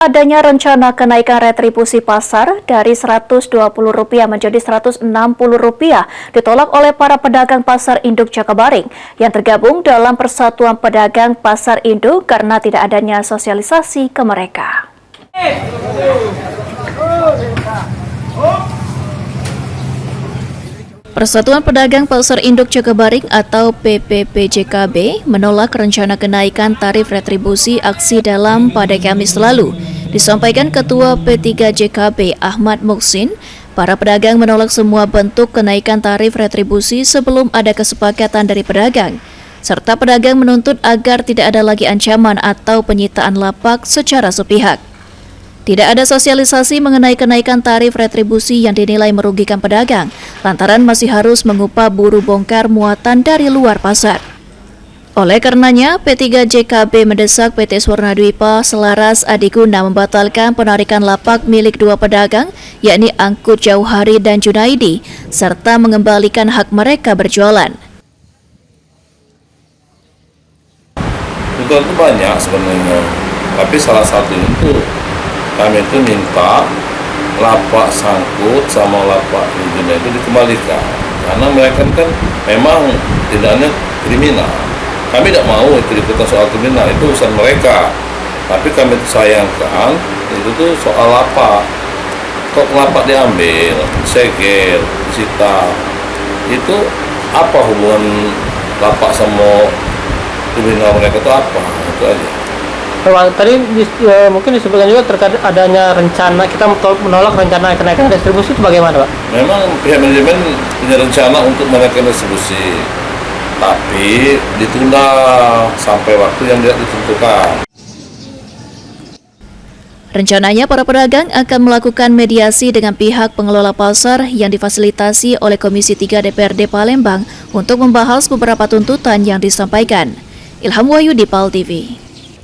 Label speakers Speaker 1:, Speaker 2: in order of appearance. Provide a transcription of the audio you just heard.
Speaker 1: Adanya rencana kenaikan retribusi pasar dari Rp120 menjadi Rp160 ditolak oleh para pedagang pasar induk Jakabaring yang tergabung dalam Persatuan Pedagang Pasar Induk karena tidak adanya sosialisasi ke mereka. Persatuan Pedagang Pasar Induk Jakabaring atau PPPJKB menolak rencana kenaikan tarif retribusi aksi dalam pada Kamis lalu. Disampaikan Ketua P3JKB Ahmad Muksin, para pedagang menolak semua bentuk kenaikan tarif retribusi sebelum ada kesepakatan dari pedagang, serta pedagang menuntut agar tidak ada lagi ancaman atau penyitaan lapak secara sepihak. Tidak ada sosialisasi mengenai kenaikan tarif retribusi yang dinilai merugikan pedagang, lantaran masih harus mengupah buruh bongkar muatan dari luar pasar. Oleh karenanya, P3JKB mendesak PT Swarnadwipa Selaras Adiguna membatalkan penarikan lapak milik dua pedagang, yakni Angkut Jauhari dan Junaidi, serta mengembalikan hak mereka berjualan.
Speaker 2: Itu banyak sebenarnya, tapi salah satu itu kami itu minta lapak Sangkut sama lapak Juna itu dikembalikan, karena mereka kan memang tindakannya kriminal. Kami tidak mau itu diputar soal kriminal, itu urusan mereka. Tapi kami sayangkan itu tuh soal lapak. Kok lapak diambil, segel, disita, itu apa hubungan lapak sama kriminal mereka itu apa? Itu aja.
Speaker 3: Tadi mungkin disebutkan juga terkait adanya rencana, kita menolak rencana kenaikan distribusi, itu bagaimana, Pak?
Speaker 2: Memang pihak manajemen punya rencana untuk menaikkan distribusi, tapi ditunda sampai waktu yang tidak ditentukan.
Speaker 1: Rencananya para pedagang akan melakukan mediasi dengan pihak pengelola pasar yang difasilitasi oleh Komisi 3 DPRD Palembang untuk membahas beberapa tuntutan yang disampaikan. Ilham Wahyudi, PAL TV.